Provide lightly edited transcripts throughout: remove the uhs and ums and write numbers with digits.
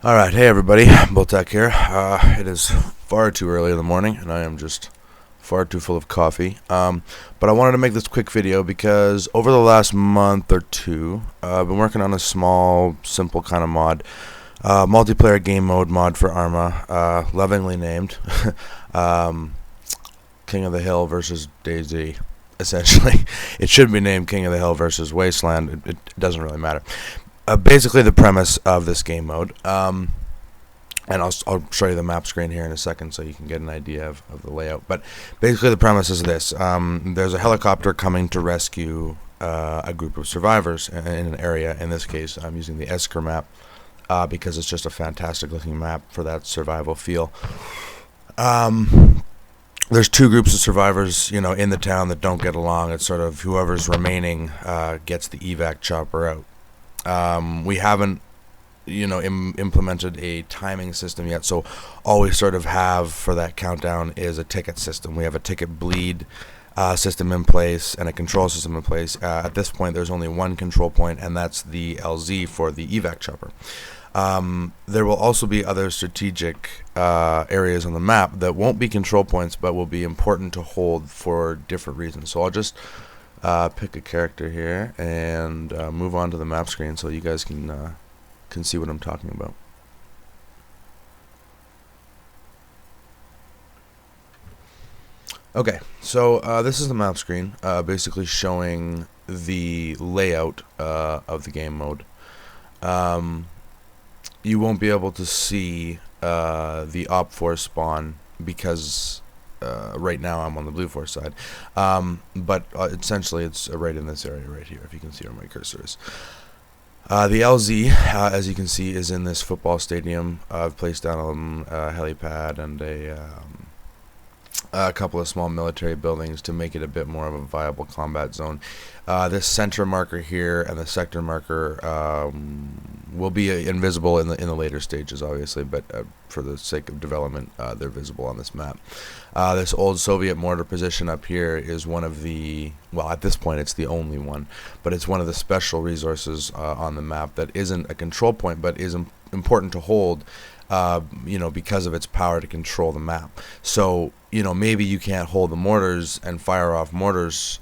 Alright, hey everybody, Boltec here. It is far too early in the morning, and I am just far too full of coffee. But I wanted to make this quick video because over the last month or two, I've been working on a small, simple kind of mod. Multiplayer game mode mod for ARMA, lovingly named King of the Hill versus DayZ. Essentially, it should be named King of the Hill versus Wasteland. It doesn't really matter. Basically the premise of this game mode, and I'll show you the map screen here in a second so you can get an idea of the layout, but basically the premise is this. There's a helicopter coming to rescue a group of survivors in an area. In this case, I'm using the DayZvsKOTH map because it's just a fantastic looking map for that survival feel. There's two groups of survivors, you know, in the town that don't get along. It's sort of whoever's remaining gets the evac chopper out. We haven't, you know, implemented a timing system yet, so all we sort of have for that countdown is a ticket system. We have a ticket bleed system in place and a control system in place. At this point, there's only one control point, and that's the LZ for the evac chopper. There will also be other strategic areas on the map that won't be control points, but will be important to hold for different reasons. So I'll just pick a character here and move on to the map screen so you guys can see what I'm talking about. Okay, so this is the map screen, basically showing the layout of the game mode. You won't be able to see the op force spawn because right now I'm on the blue force side, but essentially it's right in this area right here, if you can see where my cursor is. The LZ, as you can see, is in this football stadium. I've placed down a helipad and a couple of small military buildings to make it a bit more of a viable combat zone. This center marker here and the sector marker will be invisible in the later stages, obviously, but for the sake of development, they're visible on this map. This old Soviet mortar position up here is one of the, well, at this point it's the only one, but it's one of the special resources on the map that isn't a control point, but is important to hold, you know, because of its power to control the map. So, you know, maybe you can't hold the mortars and fire off mortars,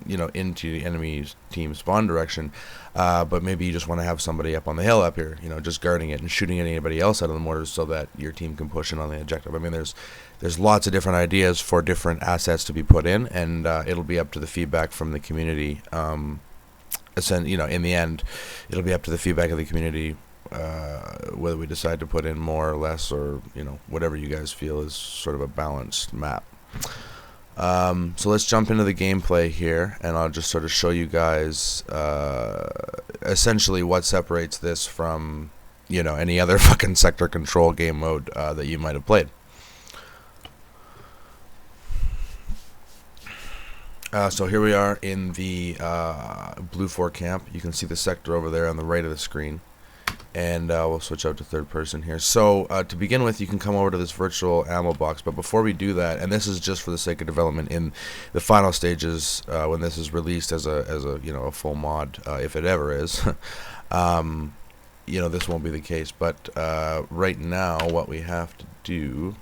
you know, into the enemy team spawn direction, but maybe you just want to have somebody up on the hill up here, you know, just guarding it and shooting at anybody else out of the mortars so that your team can push in on the objective. I mean, there's lots of different ideas for different assets to be put in, and it'll be up to the feedback from the community. You know, in the end, it'll be up to the feedback of the community whether we decide to put in more or less, or, you know, whatever you guys feel is sort of a balanced map. So let's jump into the gameplay here, and I'll just sort of show you guys essentially what separates this from, you know, any other fucking sector control game mode that you might have played. So here we are in the Blue 4 camp. You can see the sector over there on the right of the screen. And we'll switch out to third person here. So to begin with, you can come over to this virtual ammo box, but before we do that, and this is just for the sake of development in the final stages, when this is released as a you know, a full mod, if it ever is, you know, this won't be the case. But right now, what we have to do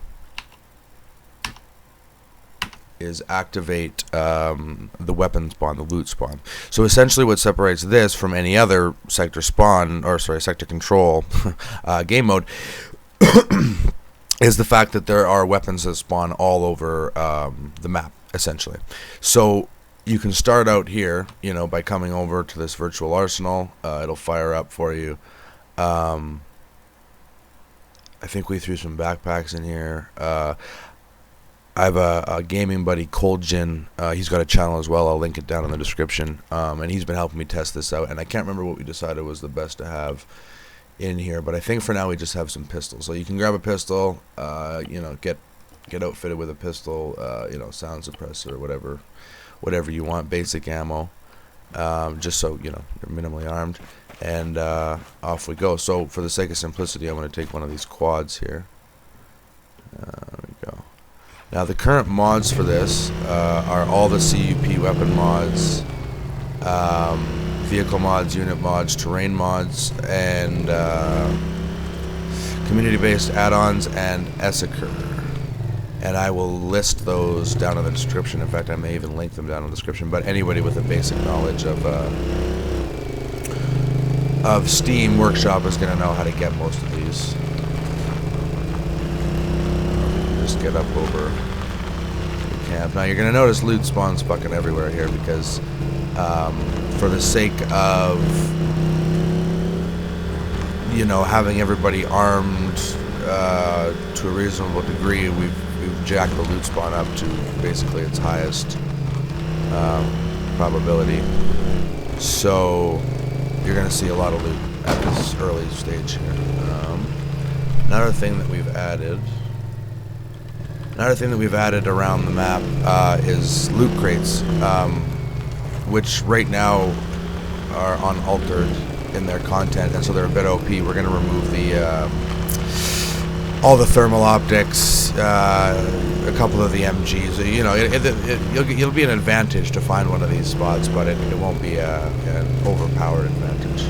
is activate the weapon spawn, the loot spawn. So essentially what separates this from any other sector spawn, or sorry, sector control game mode is the fact that there are weapons that spawn all over the map, essentially. So you can start out here, you know, by coming over to this virtual arsenal. It'll fire up for you. I think we threw some backpacks in here. I have a gaming buddy, Cold Gin. He's got a channel as well. I'll link it down in the description. And he's been helping me test this out. And I can't remember what we decided was the best to have in here, but I think for now we just have some pistols. So you can grab a pistol, you know, get outfitted with a pistol, you know, sound suppressor, whatever you want, basic ammo, just so you know you're minimally armed, and off we go. So for the sake of simplicity, I'm going to take one of these quads here. There we go. Now the current mods for this are all the CUP weapon mods, vehicle mods, unit mods, terrain mods, and community-based add-ons and Essaker. And I will list those down in the description. In fact, I may even link them down in the description. But anybody with a basic knowledge of Steam Workshop is going to know how to get most of these. Just get up over the camp. Now you're going to notice loot spawns fucking everywhere here because for the sake of, you know, having everybody armed to a reasonable degree, we've jacked the loot spawn up to basically its highest probability. So you're going to see a lot of loot at this early stage here. Another thing that we've added around the map is loot crates, which right now are unaltered in their content, and so they're a bit OP. We're going to remove the all the thermal optics, a couple of the MGs. You know, it'll be an advantage to find one of these spots, but it won't be an overpowered advantage.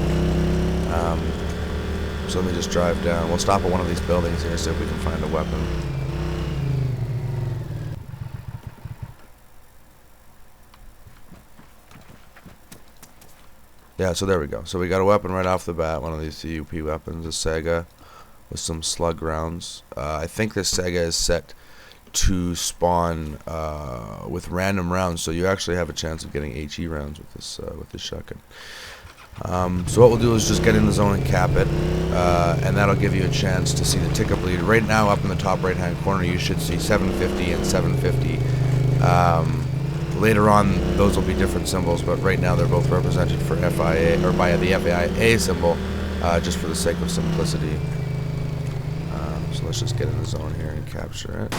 So let me just drive down. We'll stop at one of these buildings here, see if we can find a weapon. Yeah, so there we go. So we got a weapon right off the bat, one of these CUP weapons, a Sega with some slug rounds. I think this Sega is set to spawn with random rounds, so you actually have a chance of getting HE rounds with this shotgun. So what we'll do is just get in the zone and cap it, and that'll give you a chance to see the tick up lead. Right now, up in the top right-hand corner, you should see 750 and 750. Later on, those will be different symbols, but right now they're both represented for FIA, or by the FIA symbol, just for the sake of simplicity. So let's just get in the zone here and capture it.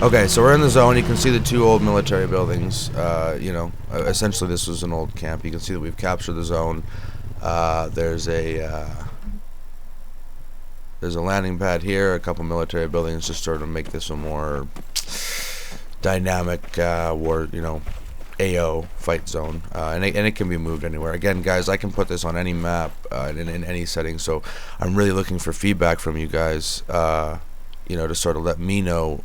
Okay, so we're in the zone. You can see the two old military buildings. You know, essentially this was an old camp. You can see that we've captured the zone. There's a landing pad here, a couple military buildings, just sort of make this a more dynamic war, you know, AO fight zone, and it can be moved anywhere. Again, guys, I can put this on any map in any setting, so I'm really looking for feedback from you guys, you know, to sort of let me know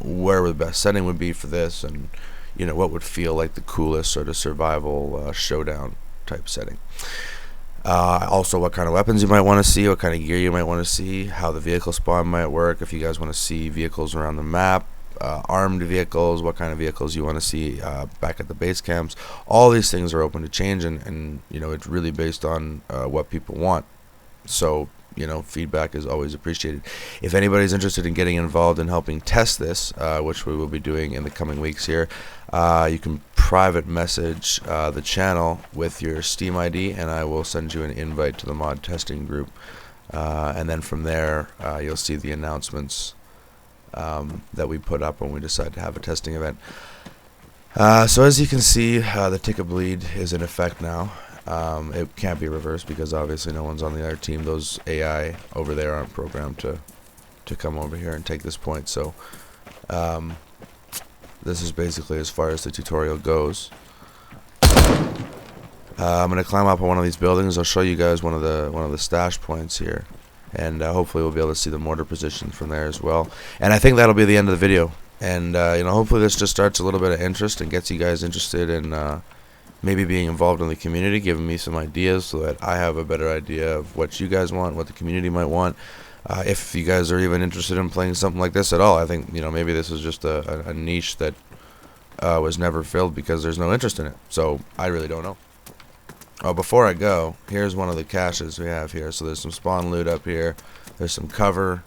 where the best setting would be for this, and you know what would feel like the coolest sort of survival showdown type setting. Also, what kind of weapons you might want to see, what kind of gear you might want to see, how the vehicle spawn might work, if you guys want to see vehicles around the map, armed vehicles, what kind of vehicles you want to see back at the base camps. All these things are open to change, and you know, it's really based on what people want. So, you know, feedback is always appreciated. If anybody's interested in getting involved in helping test this, which we will be doing in the coming weeks here, you can private message the channel with your Steam ID, and I will send you an invite to the mod testing group, and then from there you'll see the announcements that we put up when we decide to have a testing event. So as you can see, the tick of bleed is in effect now. It can't be reversed because obviously no one's on the other team. Those AI over there aren't programmed to come over here and take this point. So this is basically as far as the tutorial goes. I'm gonna climb up on one of these buildings. I'll show you guys one of the stash points here, and hopefully we'll be able to see the mortar position from there as well. And I think that'll be the end of the video. And you know, hopefully this just starts a little bit of interest and gets you guys interested in maybe being involved in the community, giving me some ideas so that I have a better idea of what you guys want, what the community might want. If you guys are even interested in playing something like this at all, I think, you know, maybe this is just a niche that was never filled because there's no interest in it. So I really don't know. Oh, before I go, here's one of the caches we have here. So there's some spawn loot up here. There's some cover.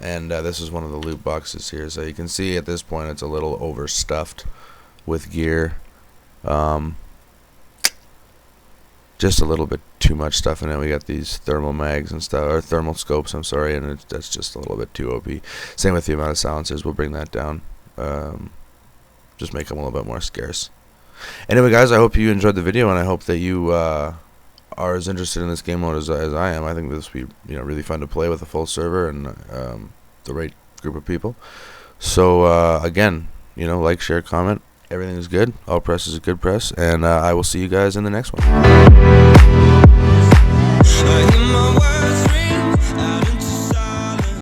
and this is one of the loot boxes here. So you can see at this point it's a little overstuffed with gear. Just a little bit too much stuff in it. We got these thermal mags and stuff, or thermal scopes, I'm sorry, and that's just a little bit too OP. Same with the amount of silencers. We'll bring that down. Just make them a little bit more scarce. Anyway, guys, I hope you enjoyed the video, and I hope that you are as interested in this game mode as I am. I think this will be really fun to play with a full server and the right group of people. So again, like, share, comment. Everything is good. All press is a good press, and I will see you guys in the next one.